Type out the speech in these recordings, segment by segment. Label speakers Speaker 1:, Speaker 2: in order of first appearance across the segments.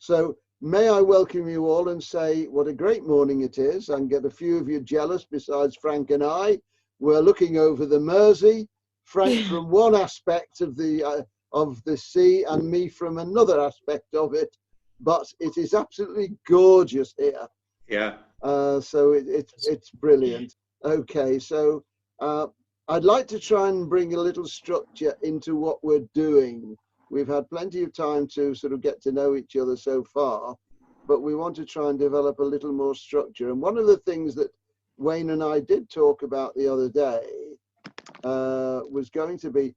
Speaker 1: So may I welcome you all and say what a great morning it is, and get a few of you jealous besides Frank and I. We're looking over the Mersey, Frank from one aspect of the sea and me from another aspect of it, but it is absolutely gorgeous here.
Speaker 2: Yeah.
Speaker 1: So it's brilliant. Okay, so I'd like to try and bring a little structure into what we're doing. We've had plenty of time to sort of get to know each other so far, but we want to try and develop a little more structure. And one of the things that Wayne and I did talk about the other day was going to be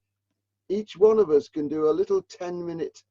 Speaker 1: each one of us can do a little 10-minute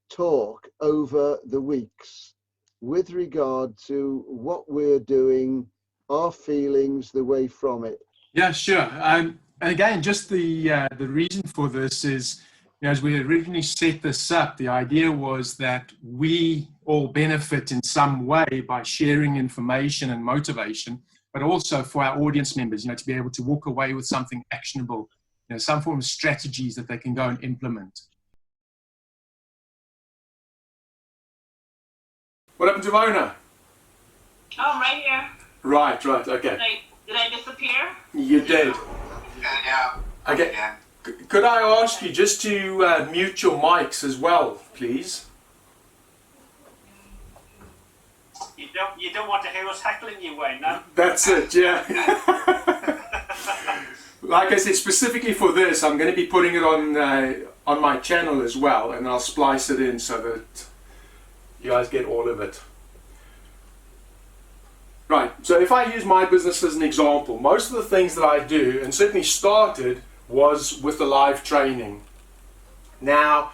Speaker 1: talk over the weeks with regard to what we're doing, our feelings, the way from it.
Speaker 3: Yeah, sure. And again, just the reason for this is, as we originally set this up, the idea was that we all benefit in some way by sharing information and motivation, but also for our audience members, to be able to walk away with something actionable, some form of strategies that they can go and implement. What happened to Mona?
Speaker 4: Oh, I'm right here.
Speaker 3: Right, okay.
Speaker 4: Did I disappear?
Speaker 3: You did.
Speaker 2: Yeah.
Speaker 3: Okay.
Speaker 2: Yeah.
Speaker 3: Could I ask you just to mute your mics as well, please?
Speaker 5: You don't want to hear us heckling you, Wayne, no?
Speaker 3: That's it, yeah. Like I said, specifically for this, I'm going to be putting it on my channel as well, and I'll splice it in so that you guys get all of it. Right, so if I use my business as an example, most of the things that I do, and certainly started, was with the live training. Now,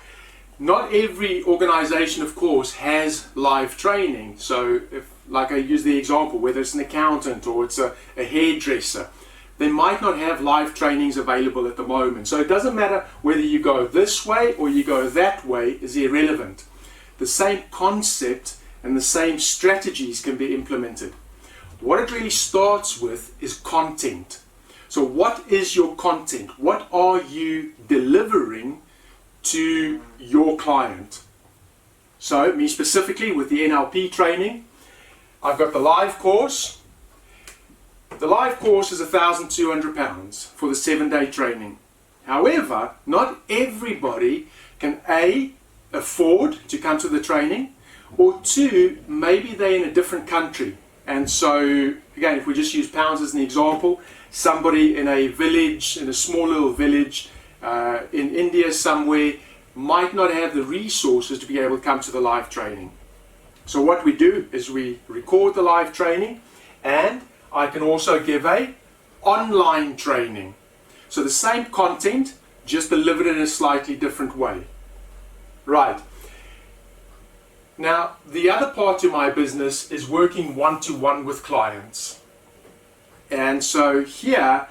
Speaker 3: not every organization, of course, has live training. So if, like I use the example, whether it's an accountant or it's a hairdresser, they might not have live trainings available at the moment. So it doesn't matter whether you go this way or you go that way, is irrelevant. The same concept and the same strategies can be implemented. What it really starts with is content. So what is your content? What are you delivering to your client? So me specifically with the NLP training, I've got the live course. The live course is £1,200 for the 7-day training. However, not everybody can A, afford to come to the training, or 2, maybe they're in a different country. And so, again, if we just use pounds as an example, somebody in a village, in a small little village in India somewhere, might not have the resources to be able to come to the live training. So what we do is we record the live training, and I can also give a online training. So the same content, just delivered in a slightly different way. Right. Now, the other part to my business is working one-to-one with clients. And so here,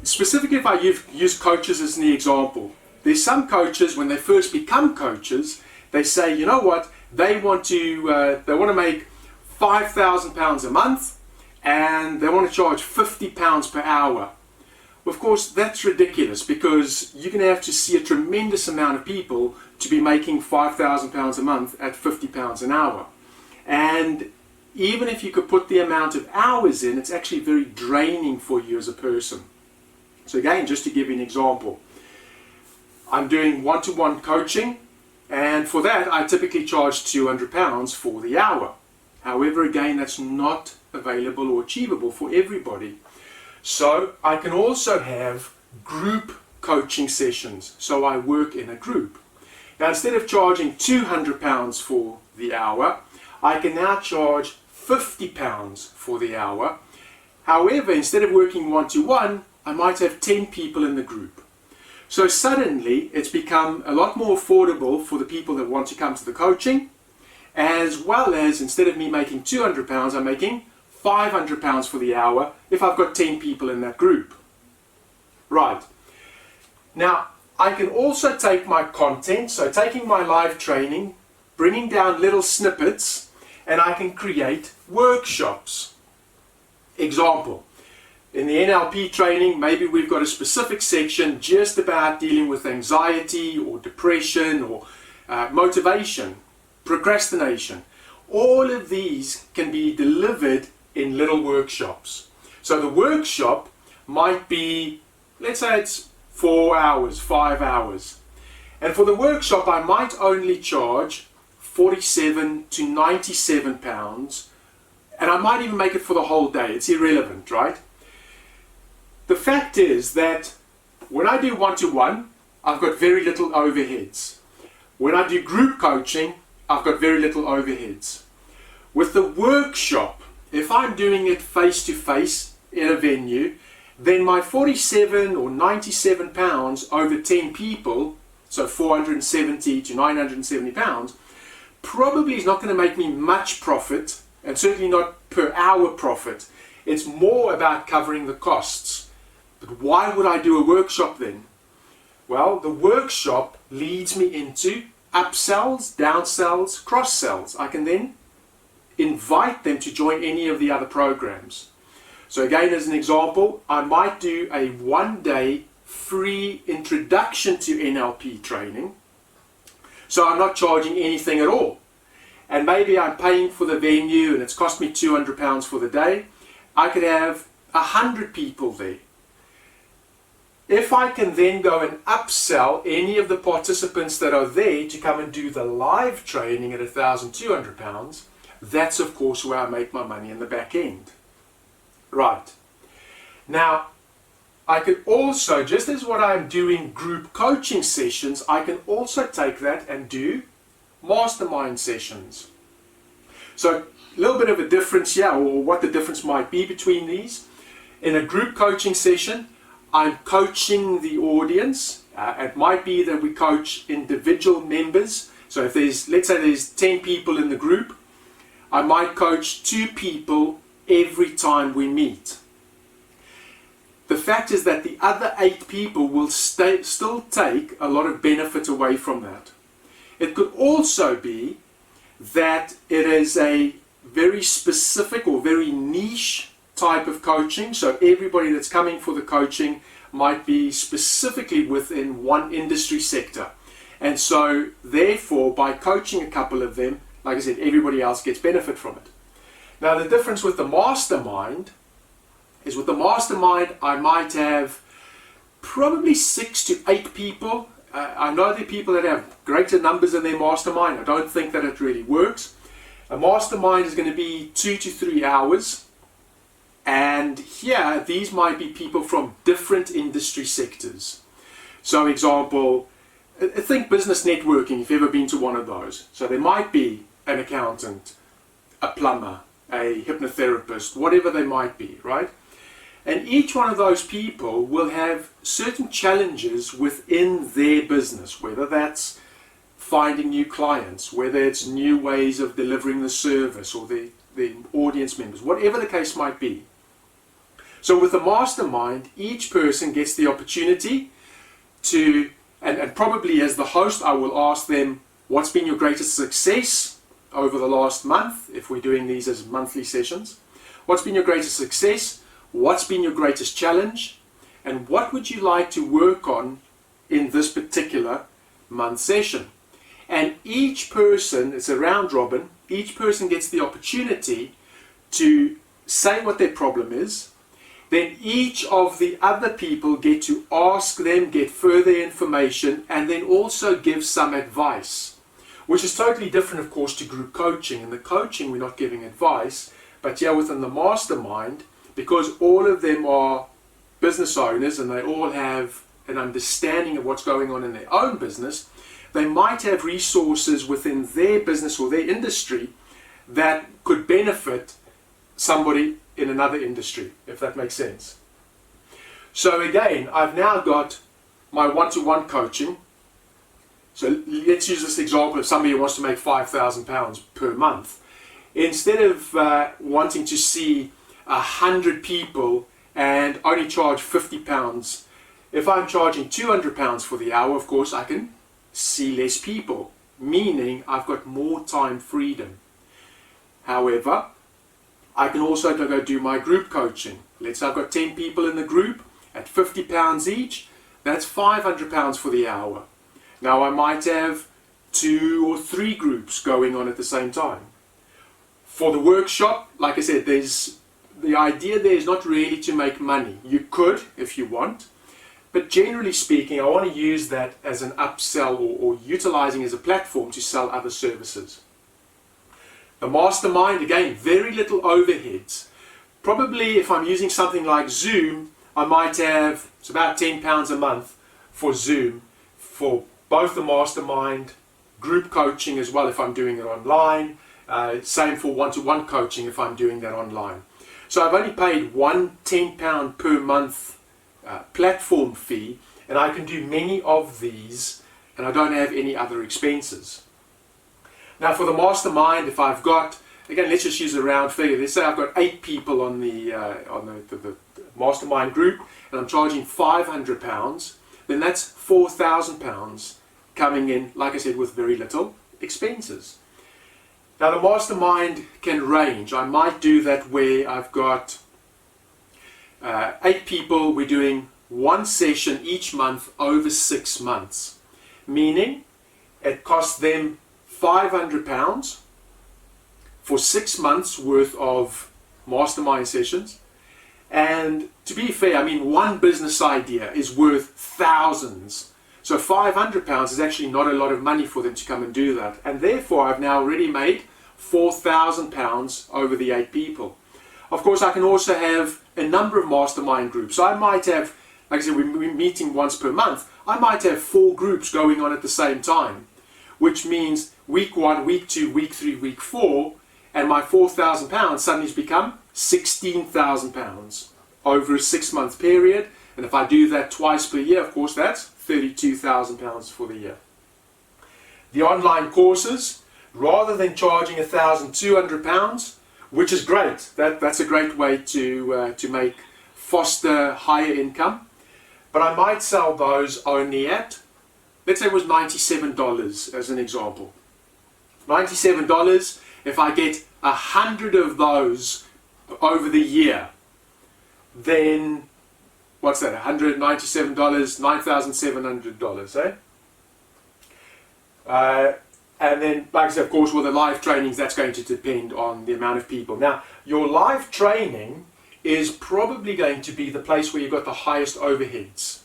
Speaker 3: specifically if I use coaches as an example, there's some coaches, when they first become coaches, they say, you know what, they want to make £5,000 a month, and they want to charge £50 per hour. Of course, that's ridiculous, because you're going to have to see a tremendous amount of people to be making £5,000 a month at £50 an hour. And even if you could put the amount of hours in, it's actually very draining for you as a person. So again, just to give you an example, I'm doing one-to-one coaching, and for that I typically charge £200 for the hour. However, again, that's not available or achievable for everybody. So I can also have group coaching sessions. So I work in a group. Now, instead of charging £200 for the hour, I can now charge £50 for the hour. However, instead of working one-to-one, I might have 10 people in the group. So suddenly it's become a lot more affordable for the people that want to come to the coaching, as well as instead of me making £200, I'm making £500 for the hour if I've got 10 people in that group. Right. Now, I can also take my content, so taking my live training, bringing down little snippets, and I can create workshops. Example, in the NLP training, maybe we've got a specific section just about dealing with anxiety or depression or motivation. procrastination. All of these can be delivered in little workshops. So the workshop might be, let's say it's 4 hours, 5 hours. And for the workshop, I might only charge 47 to 97 pounds, and I might even make it for the whole day. It's irrelevant, right? The fact is that when I do one-to-one, I've got very little overheads. When I do group coaching, I've got very little overheads. With the workshop, if I'm doing it face-to-face in a venue, then my 47 or 97 pounds over 10 people, so 470 to 970 pounds, probably is not going to make me much profit, and certainly not per hour profit. It's more about covering the costs. But why would I do a workshop then? Well, the workshop leads me into upsells, downsells, cross-sells. I can then invite them to join any of the other programs. So again, as an example, I might do a one-day free introduction to NLP training. So I'm not charging anything at all. And maybe I'm paying for the venue and it's cost me £200 for the day. I could have 100 people there. If I can then go and upsell any of the participants that are there to come and do the live training at £1,200, that's of course where I make my money in the back end. Right. Now, I could also, just as what I'm doing group coaching sessions, I can also take that and do mastermind sessions. So a little bit of a difference here, or what the difference might be between these. In a group coaching session, I'm coaching the audience. It might be that we coach individual members. So if there's, let's say there's 10 people in the group, I might coach 2 people every time we meet. The fact is that the other 8 people will still take a lot of benefit away from that. It could also be that it is a very specific or very niche type of coaching. So everybody that's coming for the coaching might be specifically within one industry sector. And so therefore, by coaching a couple of them, like I said, everybody else gets benefit from it. Now the difference with the mastermind is with the mastermind, I might have probably 6 to 8 people. I know there are people that have greater numbers in their mastermind. I don't think that it really works. A mastermind is going to be 2 to 3 hours. And here, these might be people from different industry sectors. So example, think business networking, if you've ever been to one of those. So there might be an accountant, a plumber, a hypnotherapist, whatever they might be, right? And each one of those people will have certain challenges within their business, whether that's finding new clients, whether it's new ways of delivering the service or the audience members, whatever the case might be. So with the mastermind, each person gets the opportunity to, and probably as the host, I will ask them, what's been your greatest success over the last month, if we're doing these as monthly sessions? What's been your greatest success? What's been your greatest challenge? And what would you like to work on in this particular month session? And each person, it's a round robin, each person gets the opportunity to say what their problem is. Then each of the other people get to ask them, get further information, and then also give some advice, which is totally different, of course, to group coaching. In the coaching, we're not giving advice, but yeah, within the mastermind, because all of them are business owners and they all have an understanding of what's going on in their own business, they might have resources within their business or their industry that could benefit somebody in another industry, if that makes sense. So again, I've now got my one-to-one coaching. So let's use this example of somebody who wants to make £5,000 per month. Instead of wanting to see 100 people and only charge £50, if I'm charging £200 for the hour, of course, I can see less people, meaning I've got more time freedom. However, I can also go do my group coaching. Let's say I've got 10 people in the group at £50 each. That's £500 for the hour. Now I might have 2 or 3 groups going on at the same time. For the workshop, like I said, the idea there is not really to make money. You could if you want, but generally speaking, I want to use that as an upsell or utilizing as a platform to sell other services. The Mastermind, again, very little overheads. Probably if I'm using something like Zoom, I might have, it's about £10 a month for Zoom, for both the Mastermind, group coaching as well if I'm doing it online, same for one-to-one coaching if I'm doing that online. So I've only paid one £10 per month platform fee, and I can do many of these, and I don't have any other expenses. Now for the Mastermind, if I've got, again, let's just use a round figure. Let's say I've got 8 people on the Mastermind group, and I'm charging £500, then that's £4,000 coming in, like I said, with very little expenses. Now the Mastermind can range. I might do that where I've got 8 people, we're doing 1 session each month over 6 months, meaning it costs them £500 for 6 months worth of Mastermind sessions. And to be fair, I mean, one business idea is worth thousands. So £500 is actually not a lot of money for them to come and do that. And therefore, I've now already made £4,000 over the 8 people. Of course, I can also have a number of Mastermind groups. So I might have, like I said, we're meeting once per month. I might have 4 groups going on at the same time, which means week 1, week 2, week 3, week 4, and my £4,000 suddenly has become £16,000 over a 6-month period. And if I do that twice per year, of course, that's £32,000 for the year. The online courses, rather than charging £1,200, which is great, that's a great way to foster higher income, but I might sell those only at, let's say it was $97 as an example. $97, if I get 100 of those over the year, then what's that, $197, $9,700, eh? And then, like I said, of course, with the live trainings, that's going to depend on the amount of people. Now, your live training is probably going to be the place where you've got the highest overheads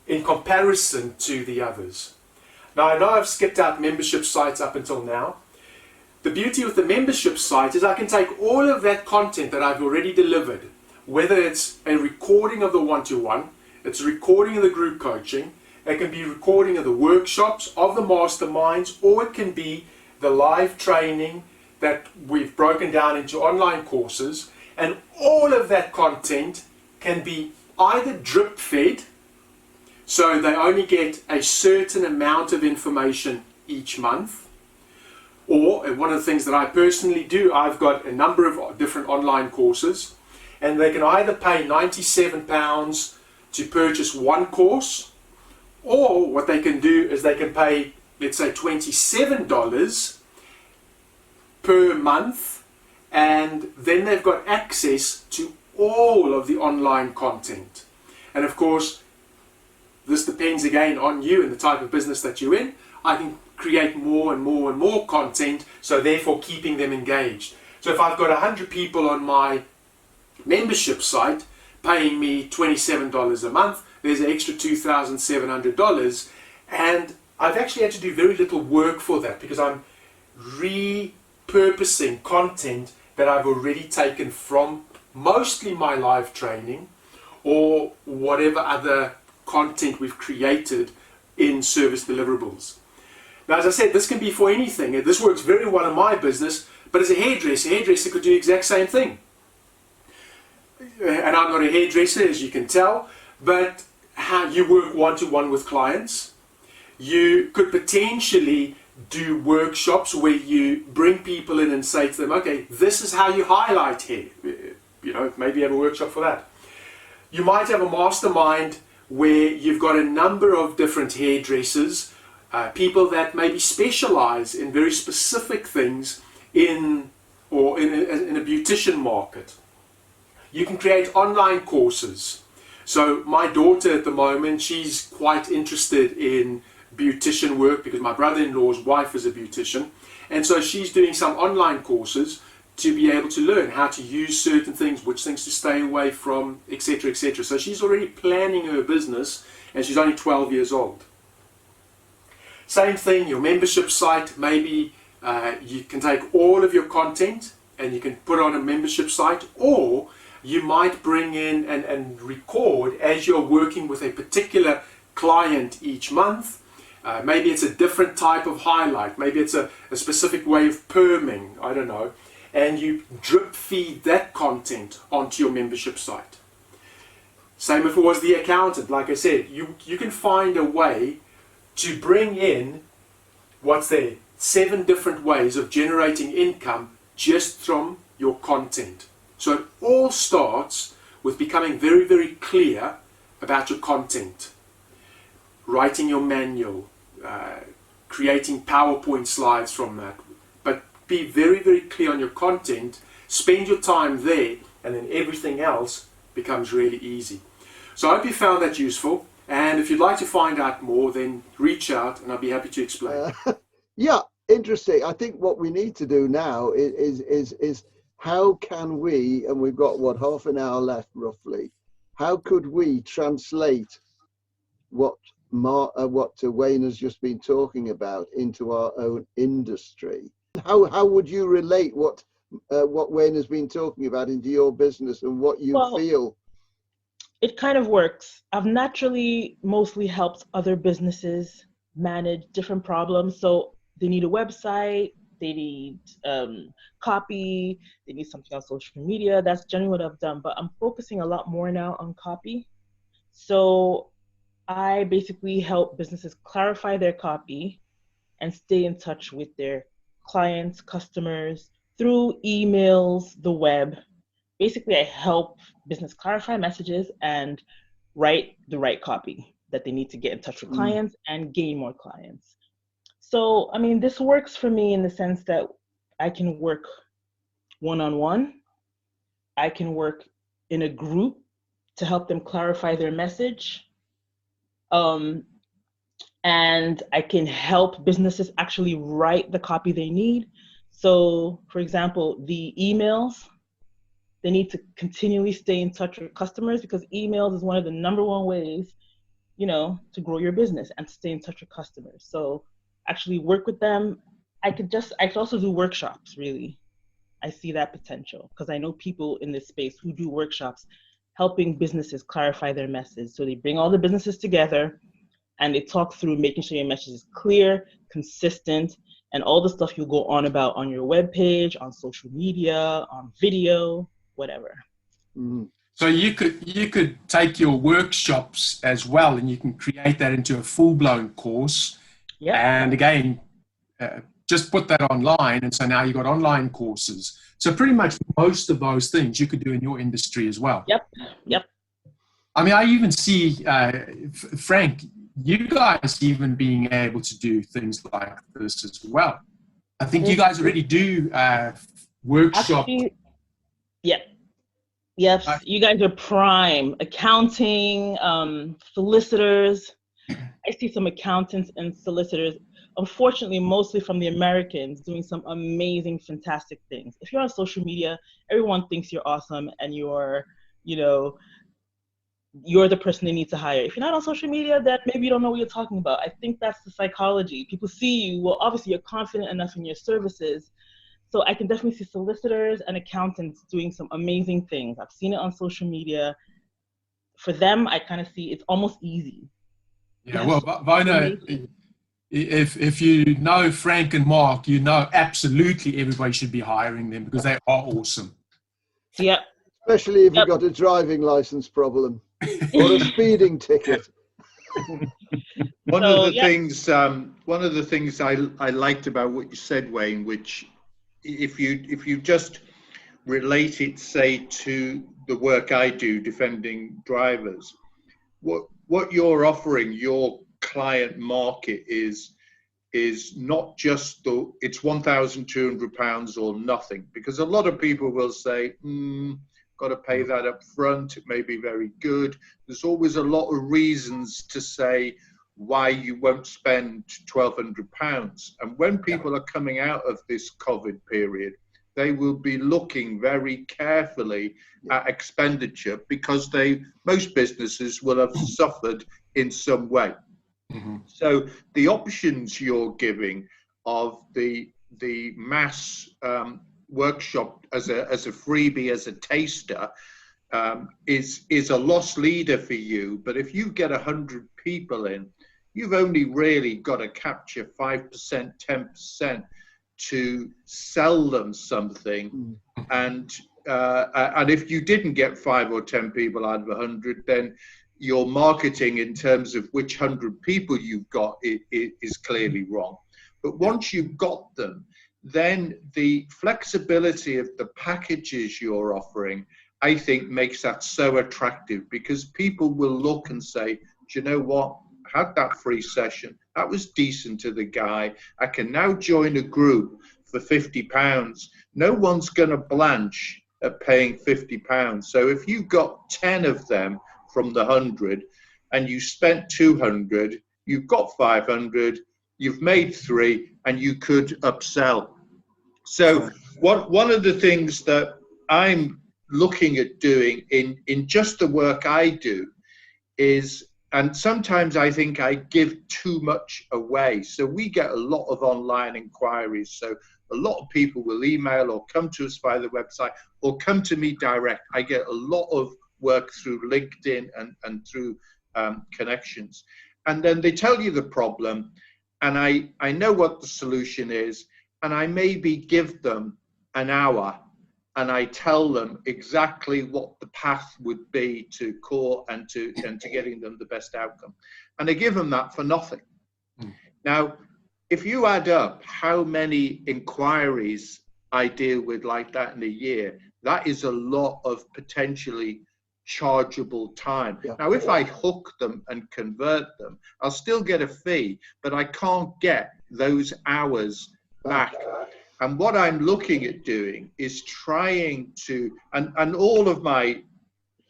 Speaker 3: in comparison to the others. Now, I know I've skipped out membership sites up until now. The beauty with the membership site is I can take all of that content that I've already delivered, whether it's a recording of the one-to-one, it's a recording of the group coaching, it can be a recording of the workshops, of the masterminds, or it can be the live training that we've broken down into online courses, and all of that content can be either drip fed, so they only get a certain amount of information each month, or one of the things that I personally do, I've got a number of different online courses, and they can either pay £97 to purchase one course, or what they can do is they can pay, let's say, $27 per month, and then they've got access to all of the online content. And of course, this depends again on you and the type of business that you're in. I can create more and more and more content, so therefore keeping them engaged. So if I've got 100 people on my membership site paying me $27 a month, there's an extra $2,700, and I've actually had to do very little work for that because I'm repurposing content that I've already taken from mostly my live training or whatever other content we've created in service deliverables. Now, as I said, this can be for anything. This works very well in my business, but as a hairdresser could do the exact same thing. And I'm not a hairdresser, as you can tell, but how you work one-to-one with clients. You could potentially do workshops where you bring people in and say to them, okay, this is how you highlight hair. You know, maybe you have a workshop for that. You might have a mastermind where you've got a number of different hairdressers, people that maybe specialize in very specific things in a beautician market. You can create online courses. So my daughter at the moment, she's quite interested in beautician work because my brother-in-law's wife is a beautician. And so she's doing some online courses to be able to learn how to use certain things, which things to stay away from, etc., etc. So she's already planning her business, and she's only 12 years old. Same thing, your membership site, maybe you can take all of your content and you can put it on a membership site, or you might bring in and record as you're working with a particular client each month. Maybe it's a different type of highlight, maybe it's a specific way of perming, I don't know, and you drip feed that content onto your membership site. Same if it was the accountant. Like I said, you can find a way to bring in, 7 different ways of generating income just from your content. So it all starts with becoming very, very clear about your content. Writing your manual, creating PowerPoint slides from that. But be very, very clear on your content, spend your time there, and then everything else becomes really easy. So I hope you found that useful. And if you'd like to find out more, then reach out and I'll be happy to explain.
Speaker 1: Yeah, interesting. I think what we need to do now is how can we, and we've got half an hour left roughly, how could we translate what Wayne has just been talking about into our own industry? How would you relate what Wayne has been talking about into your business and what you feel?
Speaker 2: It kind of works. I've naturally mostly helped other businesses manage different problems. So they need a website, they need copy, they need something on social media. That's generally what I've done, but I'm focusing a lot more now on copy. So I basically help businesses clarify their copy and stay in touch with their clients, customers, through emails, the web. Basically, I help business clarify messages and write the right copy that they need to get in touch with clients and gain more clients. So, I mean, this works for me in the sense that I can work one-on-one. I can work in a group to help them clarify their message. And I can help businesses actually write the copy they need. So, for example, the emails, they need to continually stay in touch with customers because emails is one of the #1 ways, to grow your business and stay in touch with customers. So actually work with them. I could also do workshops, really. I see that potential because I know people in this space who do workshops helping businesses clarify their message. So they bring all the businesses together and they talk through making sure your message is clear, consistent, and all the stuff you'll go on about on your webpage, on social media, on video, whatever.
Speaker 3: So you could take your workshops as well, and you can create that into a full-blown course.
Speaker 2: Yep.
Speaker 3: And again, just put that online, and so now you've got online courses. So pretty much most of those things you could do in your industry as well.
Speaker 2: Yep.
Speaker 3: I mean, I even see, Frank, you guys even being able to do things like this as well. I think you guys already do workshops.
Speaker 2: Actually, yeah. Yes, you guys are prime. Accounting, solicitors. I see some accountants and solicitors, unfortunately, mostly from the Americans, doing some amazing, fantastic things. If you're on social media, everyone thinks you're awesome and you're the person they need to hire. If you're not on social media, then maybe you don't know what you're talking about. I think that's the psychology. People see you, well, obviously you're confident enough in your services. So I can definitely see solicitors and accountants doing some amazing things. I've seen it on social media. For them, I kind of see it's almost easy.
Speaker 3: Yeah, well, Vona, if you know Frank and Mark, you know absolutely everybody should be hiring them because they are awesome.
Speaker 2: Yep.
Speaker 1: Especially if you've got a driving license problem or a speeding ticket.
Speaker 6: One of the things I liked about what you said, Wayne, which if you just relate it, say, to the work I do defending drivers, what you're offering your client market is not just it's £1,200 or nothing, because a lot of people will say, got to pay that up front, it may be very good. There's always a lot of reasons to say, why you won't spend £1,200. And when people are coming out of this COVID period, they will be looking very carefully at expenditure, because most businesses will have suffered in some way. So the options you're giving of the mass workshop as a freebie, as a taster, is a loss leader for you. But if you get 100 people in, you've only really got to capture 5%, 10% to sell them something. And if you didn't get 5 or 10 people out of 100, then your marketing in terms of which 100 people you've got is clearly wrong. But once you've got them, then the flexibility of the packages you're offering, I think, makes that so attractive, because people will look and say, do you know what? I had that free session. That was decent to the guy. I can now join a group for £50. No one's going to blanch at paying £50. So if you got 10 of them from the 100 and you spent 200, you've got 500, you've made 3, and you could upsell. So one of the things that I'm looking at doing in just the work I do is, and sometimes I think I give too much away. So we get a lot of online inquiries. So a lot of people will email or come to us via the website or come to me direct. I get a lot of work through LinkedIn and through connections. And then they tell you the problem, and I know what the solution is, and I maybe give them an hour and I tell them exactly what the path would be to core and to getting them the best outcome. And I give them that for nothing. Now, if you add up how many inquiries I deal with like that in a year, that is a lot of potentially chargeable time. Now, if I hook them and convert them, I'll still get a fee, but I can't get those hours back. And what I'm looking at doing is trying to, and all of my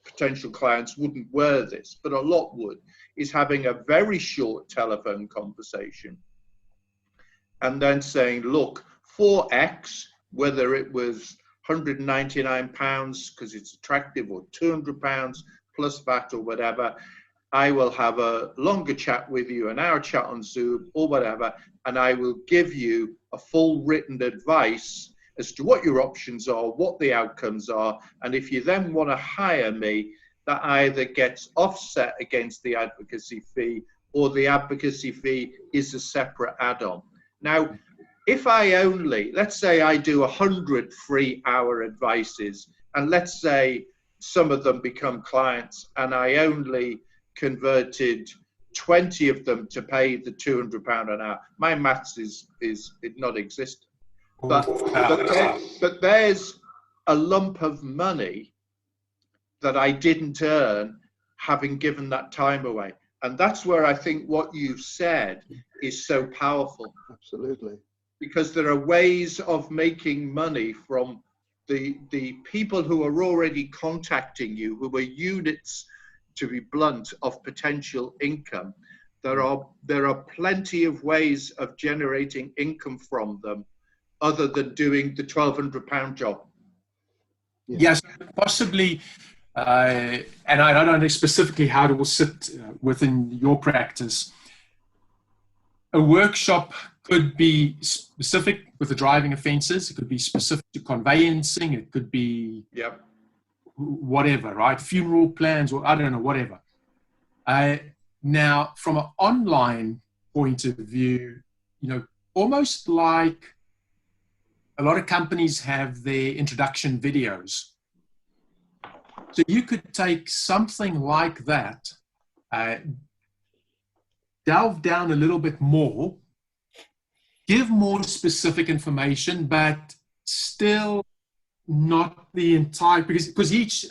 Speaker 6: potential clients wouldn't wear this, but a lot would, is having a very short telephone conversation and then saying, look, for X, whether it was £199 because it's attractive, or £200 plus VAT or whatever, I will have a longer chat with you, an hour chat on Zoom or whatever, and I will give you a full written advice as to what your options are, what the outcomes are, and if you then want to hire me, that either gets offset against the advocacy fee or the advocacy fee is a separate add-on. Now, if I only, let's say I do 100 free hour advices, and let's say some of them become clients, and I only converted 20 of them to pay the £200 an hour, my maths is not existent. But there's a lump of money that I didn't earn having given that time away. And that's where I think what you've said is so powerful.
Speaker 1: Absolutely.
Speaker 6: Because there are ways of making money from the people who are already contacting you, who are units, to be blunt, of potential income. There are plenty of ways of generating income from them other than doing the £1,200 job.
Speaker 3: Yes, possibly, and I don't know specifically how it will sit within your practice. A workshop could be specific with the driving offences. It could be specific to conveyancing. It could be whatever, right? Funeral plans, or I don't know, whatever. Now, from an online point of view, almost like a lot of companies have their introduction videos. So you could take something like that, delve down a little bit more, give more specific information, but still not the entire, because each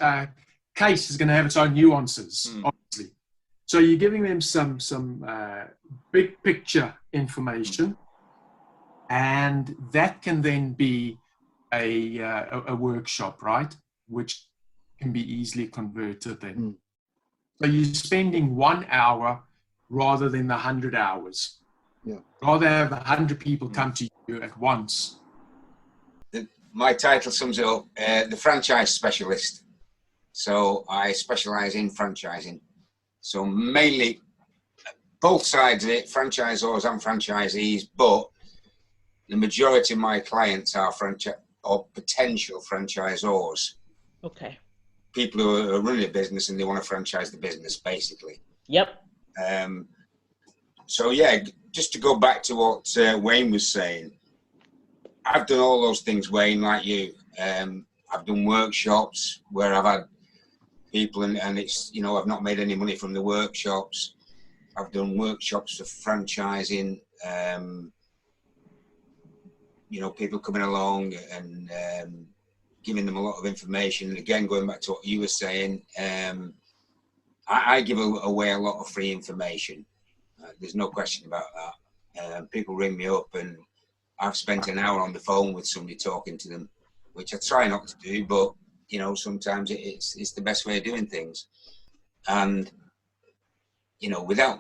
Speaker 3: case is going to have its own nuances, obviously. So you're giving them some big picture information, and that can then be a workshop, right? Which can be easily converted then. So you're spending 1 hour rather than the 100 hours.
Speaker 1: Yeah.
Speaker 3: Rather have 100 people come to you at once.
Speaker 7: My title sums it up, the franchise specialist. So I specialize in franchising. So mainly both sides of it, franchisors and franchisees, but the majority of my clients are potential franchisors.
Speaker 2: Okay.
Speaker 7: People who are running a business and they want to franchise the business, basically.
Speaker 2: Yep.
Speaker 7: So yeah, just to go back to what Wayne was saying, I've done all those things, Wayne, like you. I've done workshops where I've had people and it's, you know, I've not made any money from the workshops. I've done workshops for franchising, you know, people coming along and giving them a lot of information. And again, going back to what you were saying, I give away a lot of free information. There's no question about that. People ring me up and I've spent an hour on the phone with somebody talking to them, which I try not to do, but you know, sometimes it's the best way of doing things. And you know, without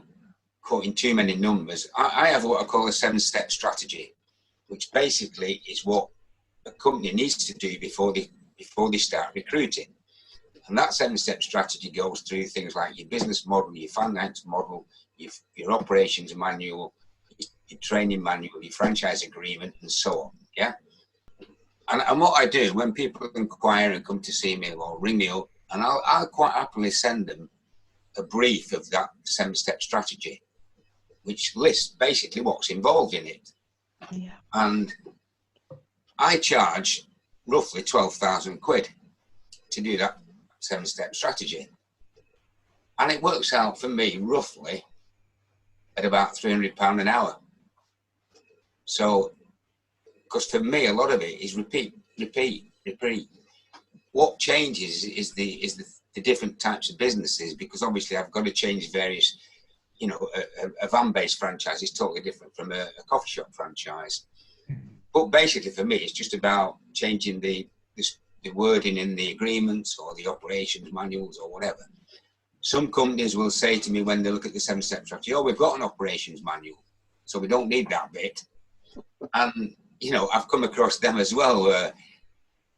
Speaker 7: quoting too many numbers, I have what I call a 7-step strategy, which basically is what a company needs to do before they start recruiting. And that 7-step strategy goes through things like your business model, your finance model, your operations manual, your training manual, your franchise agreement, and so on. Yeah. And what I do when people inquire and come to see me or ring me up, and I'll quite happily send them a brief of that 7-step strategy, which lists basically what's involved in it.
Speaker 2: Yeah.
Speaker 7: And I charge roughly 12,000 quid to do that 7-step strategy. And it works out for me roughly at about £300 an hour. So, because for me, a lot of it is repeat. What changes is the different types of businesses, because obviously I've got to change various, you know, a van-based franchise is totally different from a coffee shop franchise. But basically for me, it's just about changing the wording in the agreements or the operations manuals or whatever. Some companies will say to me when they look at the 7-step strategy, oh, we've got an operations manual, so we don't need that bit. And, you know, I've come across them as well, where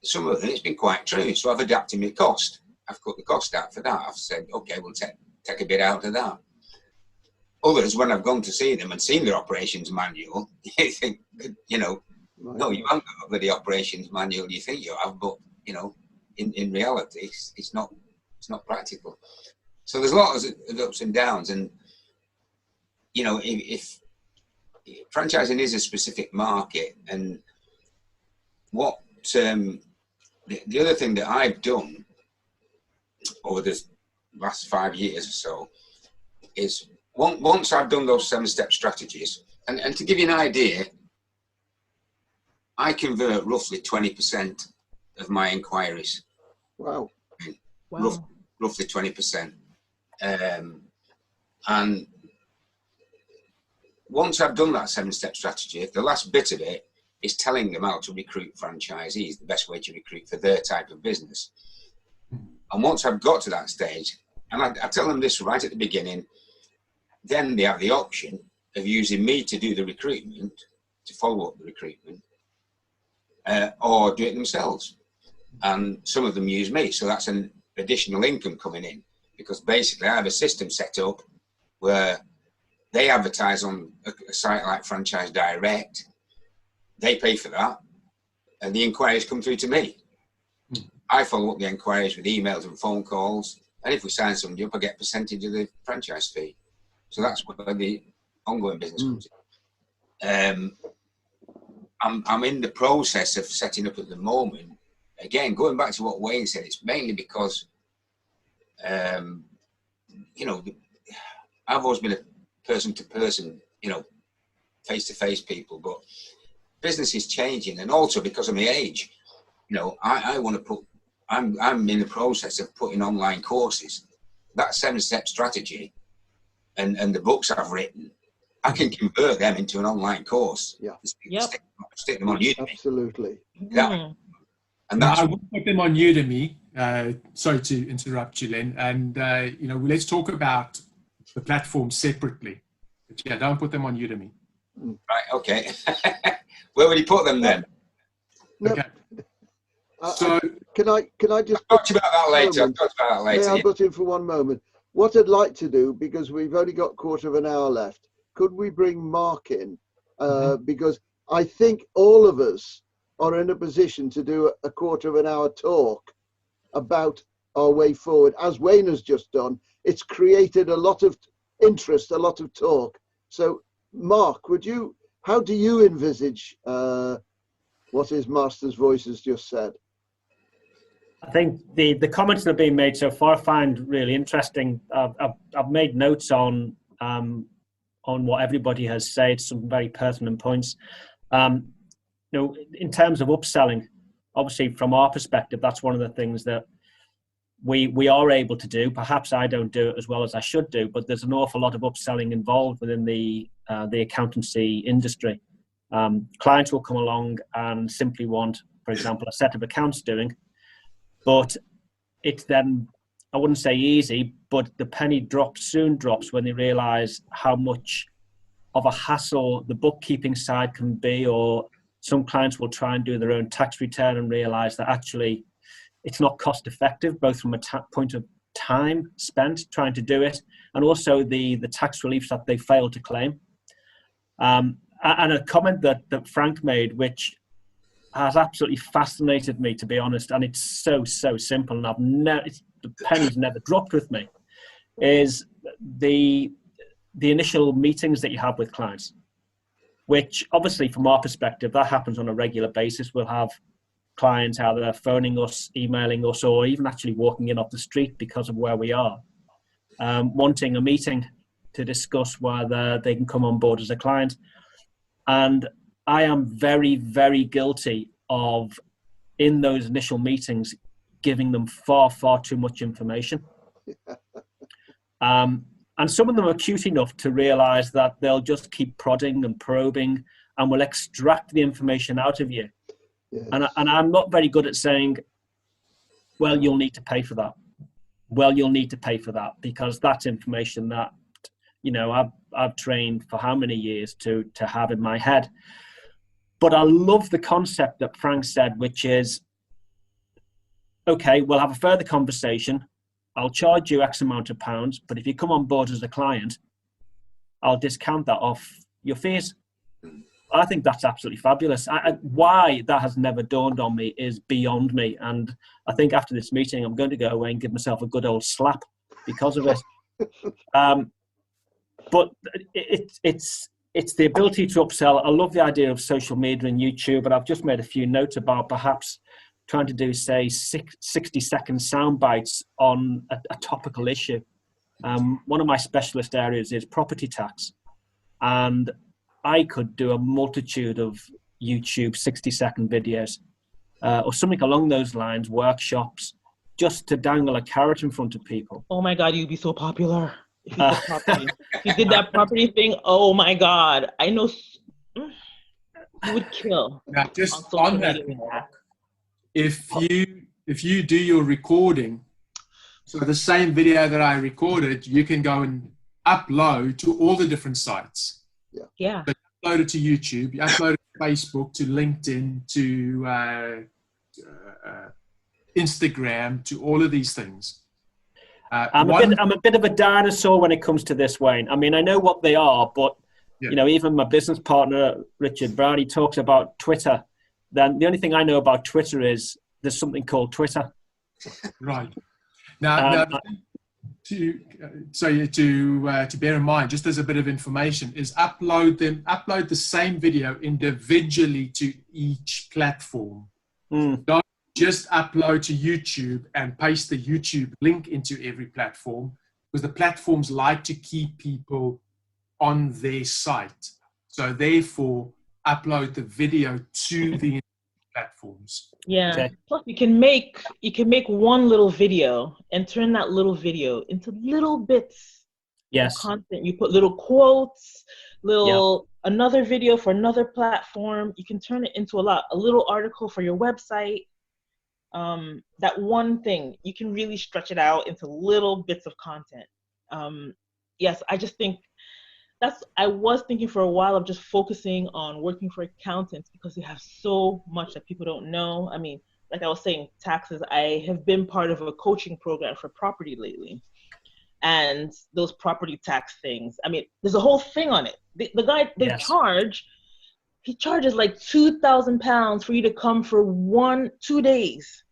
Speaker 7: some of them, it's been quite true. So I've adapted my cost. I've cut the cost out for that. I've said, okay, we'll take a bit out of that. Others, when I've gone to see them and seen their operations manual, you think, you know, no, you haven't got a bloody operations manual. You think you have, but, you know, in reality, it's not practical. So there's a lot of ups and downs. And, you know, if franchising is a specific market, and what the other thing that I've done over the last 5 years or so is once I've done those 7-step strategies, and to give you an idea, I convert roughly 20% of my inquiries.
Speaker 1: Wow.
Speaker 7: Roughly 20%. And once I've done that 7-step strategy, the last bit of it is telling them how to recruit franchisees, the best way to recruit for their type of business. And once I've got to that stage, and I tell them this right at the beginning, then they have the option of using me to do the recruitment, to follow up the recruitment, or do it themselves. And some of them use me, so that's an additional income coming in, because basically I have a system set up where they advertise on a site like Franchise Direct, they pay for that, and the inquiries come through to me. I follow up the inquiries with emails and phone calls, and if we sign somebody up, I get a percentage of the franchise fee. So that's where the ongoing business comes in. I'm in the process of setting up at the moment. Again, going back to what Wayne said, it's mainly because, you know, I've always been a person-to-person, you know, face-to-face people, but business is changing, and also because of my age, you know, I want to put, I'm in the process of putting online courses. That 7-step strategy and the books I've written, I can convert them into an online course.
Speaker 1: Yeah.
Speaker 7: Stick them on Udemy.
Speaker 1: Absolutely.
Speaker 7: Yeah. And that's
Speaker 3: I will put them on Udemy. Sorry to interrupt you, Len. And, you know, let's talk about the platforms separately. But yeah, don't put them on Udemy.
Speaker 7: Right, okay. Where would you put them then?
Speaker 1: No,
Speaker 3: Okay. So
Speaker 1: can I just
Speaker 7: I'll talk to you about that later. I'll talk about that
Speaker 1: may
Speaker 7: later.
Speaker 1: I butt in for one moment? What I'd like to do, because we've only got a quarter of an hour left, could we bring Mark in? Because I think all of us are in a position to do a quarter of an hour talk about our way forward. As Wayne has just done, it's created a lot of interest, a lot of talk. So Mark, how do you envisage what his Master's Voice has just said?
Speaker 8: I think the comments that have been made so far I find really interesting. I've made notes on what everybody has said, some very pertinent points. In terms of upselling, obviously from our perspective, that's one of the things that we are able to do. Perhaps I don't do it as well as I should do, but there's an awful lot of upselling involved within the accountancy industry. Clients will come along and simply want, for example, a set of accounts doing, but it's then, I wouldn't say easy, but the penny soon drops when they realize how much of a hassle the bookkeeping side can be, or some clients will try and do their own tax return and realize that actually it's not cost effective, both from a point of time spent trying to do it, and also the tax reliefs that they fail to claim. And a comment that Frank made, which has absolutely fascinated me, to be honest, and it's so simple, and the penny's never dropped with me, is the initial meetings that you have with clients, which obviously from our perspective, that happens on a regular basis. We'll have clients either phoning us, emailing us, or even actually walking in off the street because of where we are, wanting a meeting to discuss whether they can come on board as a client. And I am very, very guilty of, in those initial meetings, giving them far, far too much information. And some of them are cute enough to realize that they'll just keep prodding and probing and will extract the information out of you. Yes. And I'm not very good at saying, well, you'll need to pay for that. Well, you'll need to pay for that, because that's information that, I've trained for how many years to have in my head. But I love the concept that Frank said, which is, okay, we'll have a further conversation. I'll charge you X amount of pounds, but if you come on board as a client, I'll discount that off your fees. I think that's absolutely fabulous. Why that has never dawned on me is beyond me. And I think after this meeting, I'm going to go away and give myself a good old slap because of it. But it's the ability to upsell. I love the idea of social media and YouTube, but I've just made a few notes about perhaps trying to do, say, 60-second sound bites on a topical issue. One of my specialist areas is property tax. And I could do a multitude of YouTube 60-second videos or something along those lines, workshops, just to dangle a carrot in front of people.
Speaker 2: Oh my God, you'd be so popular if you did property. If you did that property thing, oh my God, I know you would kill.
Speaker 3: Now, just on that, Mark, if you do your recording, so the same video that I recorded, you can go and upload to all the different sites.
Speaker 2: Yeah.
Speaker 3: So you upload it to YouTube, you upload it to Facebook, to LinkedIn, to Instagram, to all of these things.
Speaker 8: I'm a bit of a dinosaur when it comes to this, Wayne. I mean, I know what they are, but even my business partner, Richard Brown, he talks about Twitter. Then the only thing I know about Twitter is there's something called Twitter.
Speaker 3: Right. Now to bear in mind, just as a bit of information, is upload the same video individually to each platform. Don't just upload to YouTube and paste the YouTube link into every platform, because the platforms like to keep people on their site. So therefore, upload the video to the platforms.
Speaker 2: Yeah.
Speaker 8: Okay.
Speaker 2: Plus, you can make one little video and turn that little video into little bits.
Speaker 8: Yes.
Speaker 2: Of content. You put little quotes, another video for another platform. You can turn it into a little article for your website. That one thing, you can really stretch it out into little bits of content. yes, I just think I was thinking for a while of just focusing on working for accountants because they have so much that people don't know. I mean, like I was saying, taxes, I have been part of a coaching program for property lately. And those property tax things, I mean, there's a whole thing on it. The guy, they he charges like £2,000 for you to come for 2 days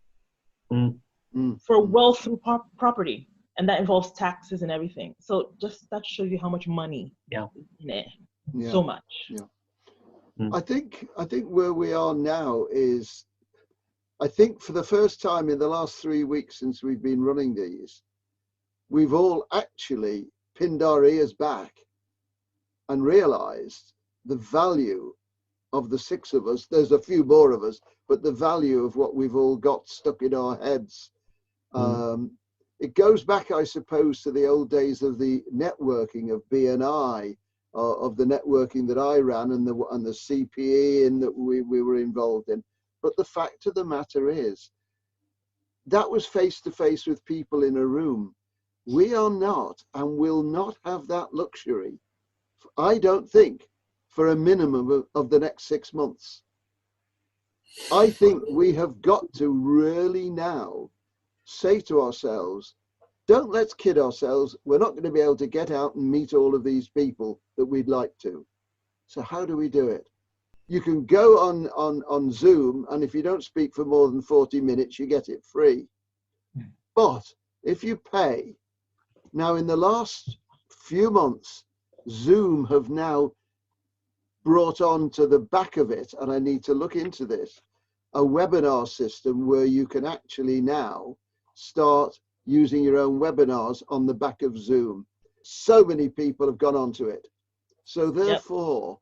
Speaker 2: for a well-through property. And that involves taxes and everything. So just that shows you how much money is in it.
Speaker 1: Yeah.
Speaker 2: So much.
Speaker 1: Yeah. I think where we are now is, I think for the first time in the last 3 weeks since we've been running these, we've all actually pinned our ears back and realized the value of the 6 of us. There's a few more of us, but the value of what we've all got stuck in our heads. It goes back, I suppose, to the old days of the networking of BNI, of the networking that I ran and the CPE and that we were involved in. But the fact of the matter is, that was face to face with people in a room. We are not and will not have that luxury, I don't think, for a minimum of the next 6 months. I think we have got to really now say to ourselves, don't let's kid ourselves. We're not going to be able to get out and meet all of these people that we'd like to. So how do we do it? You can go on Zoom, and if you don't speak for more than 40 minutes, you get it free. But if you pay, now in the last few months, Zoom have now brought on to the back of it, and I need to look into this, a webinar system where you can actually now start using your own webinars on the back of Zoom. So many people have gone onto it. So therefore,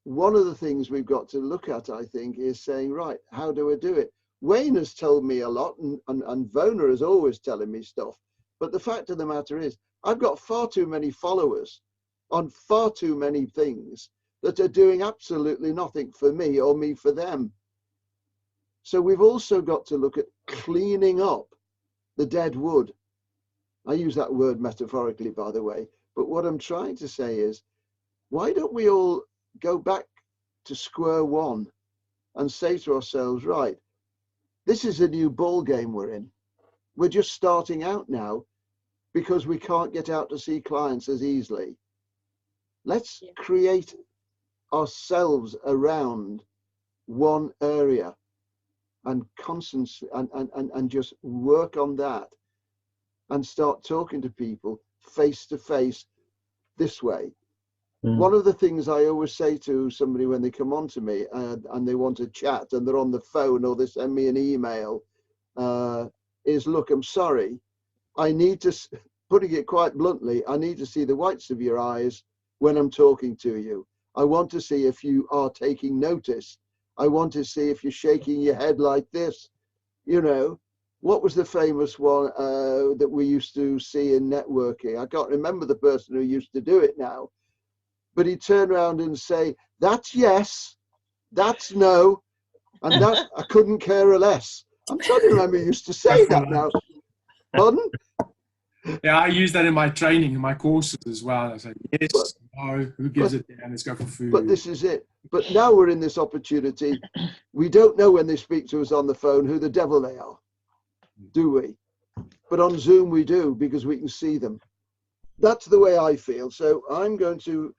Speaker 1: one of the things we've got to look at, I think, is saying, right, how do we do it? Wayne has told me a lot, and Vona is always telling me stuff. But the fact of the matter is, I've got far too many followers on far too many things that are doing absolutely nothing for me or me for them. So we've also got to look at cleaning up the dead wood. I use that word metaphorically, by the way, but what I'm trying to say is, why don't we all go back to square one and say to ourselves, right, this is a new ball game we're in. We're just starting out now because we can't get out to see clients as easily. Let's create ourselves around one area and concentrate and just work on that and start talking to people face to face this way. One of the things I always say to somebody when they come on to me and they want to chat and they're on the phone or they send me an email is, look, I'm sorry. I need to, putting it quite bluntly, I need to see the whites of your eyes when I'm talking to you. I want to see if you are taking notice. I want to see if you're shaking your head like this. You know, what was the famous one that we used to see in networking? I can't remember the person who used to do it now. But he'd turn around and say, that's yes, that's no, and that I couldn't care less. I'm trying to remember who used to say that now. Pardon?
Speaker 3: Yeah, I use that in my training, in my courses as well. I say, yes, no, who gives a damn, let's go for food.
Speaker 1: But this is it. But now we're in this opportunity. We don't know when they speak to us on the phone who the devil they are, do we? But on Zoom we do, because we can see them. That's the way I feel. So I'm going to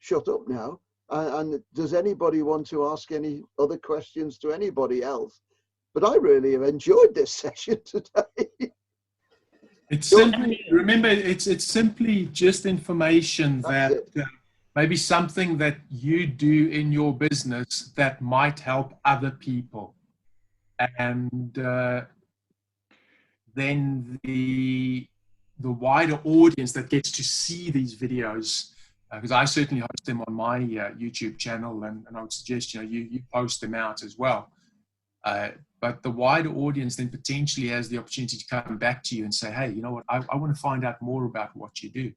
Speaker 1: shut up now. And does anybody want to ask any other questions to anybody else? But I really have enjoyed this session today.
Speaker 3: It's simply, remember, it's simply just information that maybe something that you do in your business that might help other people. And then the wider audience that gets to see these videos, because I certainly host them on my YouTube channel, and I would suggest, you know, you post them out as well. But the wider audience then potentially has the opportunity to come back to you and say, hey, you know what, I want to find out more about what you do.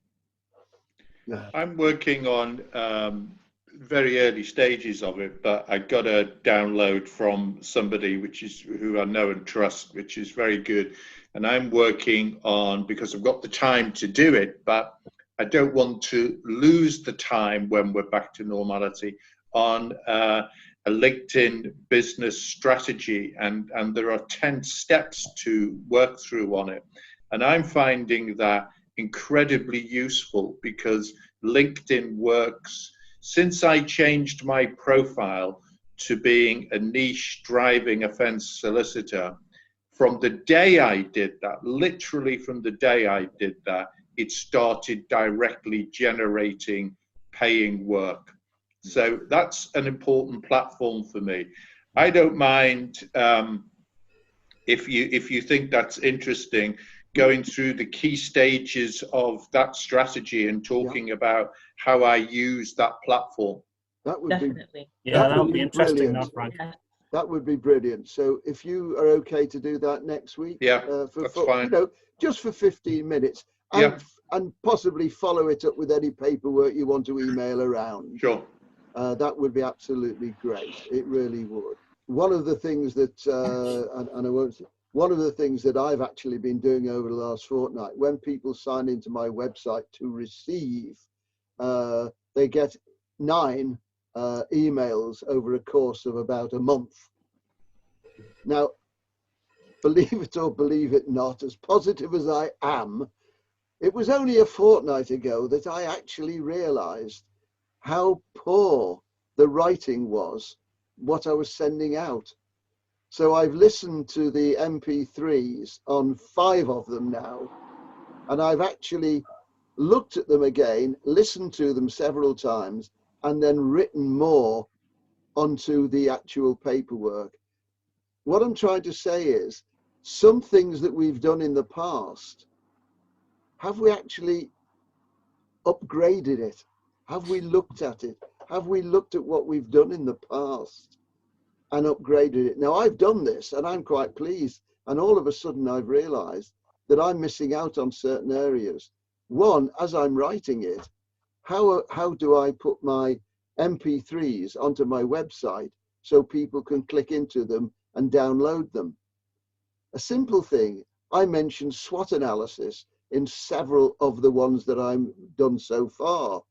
Speaker 6: I'm working on very early stages of it, but I got a download from somebody who I know and trust, which is very good. And I'm working on, because I've got the time to do it, but I don't want to lose the time when we're back to normality on a LinkedIn business strategy, and there are 10 steps to work through on it. And I'm finding that incredibly useful, because LinkedIn works. Since I changed my profile to being a niche driving offence solicitor, from the day I did that, literally from the day I did that, it started directly generating paying work. So that's an important platform for me. I don't mind if you think that's interesting, going through the key stages of that strategy and talking about how I use that platform.
Speaker 1: That would
Speaker 2: Definitely.
Speaker 8: That would be interesting, that, Frank.
Speaker 1: That would be brilliant. So if you are okay to do that next week,
Speaker 6: that's fine.
Speaker 1: You know, just for 15 minutes, and possibly follow it up with any paperwork you want to email around.
Speaker 6: Sure.
Speaker 1: That would be absolutely great. It really would. One of the things that, and I won't say, one of the things that I've actually been doing over the last fortnight, when people sign into my website to receive, they get 9 emails over a course of about a month. Now, believe it or believe it not, as positive as I am, it was only a fortnight ago that I actually realized how poor the writing was, what I was sending out. So I've listened to the MP3s on 5 of them now, and I've actually looked at them again, listened to them several times, and then written more onto the actual paperwork. What I'm trying to say is, some things that we've done in the past, have we actually upgraded it? Have we looked at it? Have we looked at what we've done in the past and upgraded it? Now, I've done this and I'm quite pleased. And all of a sudden I've realized that I'm missing out on certain areas. One, as I'm writing it, how do I put my MP3s onto my website so people can click into them and download them? A simple thing, I mentioned SWOT analysis in several of the ones that I've done so far.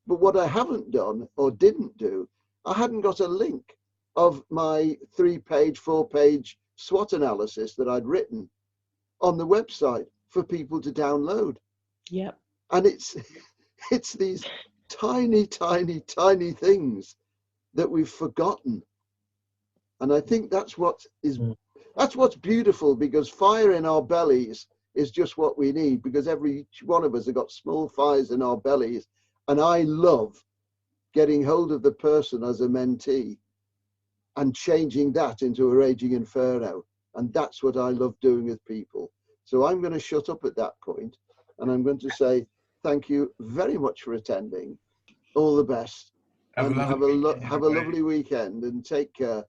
Speaker 1: But what I haven't done or didn't do, I hadn't got a link of my 3-page, 4-page SWOT analysis that I'd written on the website for people to download.
Speaker 2: Yep.
Speaker 1: And it's these tiny, tiny, tiny things that we've forgotten. And I think that's what's beautiful, because fire in our bellies is just what we need, because every one of us have got small fires in our bellies. And I love getting hold of the person as a mentee and changing that into a raging inferno. And that's what I love doing with people. So I'm going to shut up at that point, and I'm going to say thank you very much for attending. All the best. Have a lovely weekend, and take care.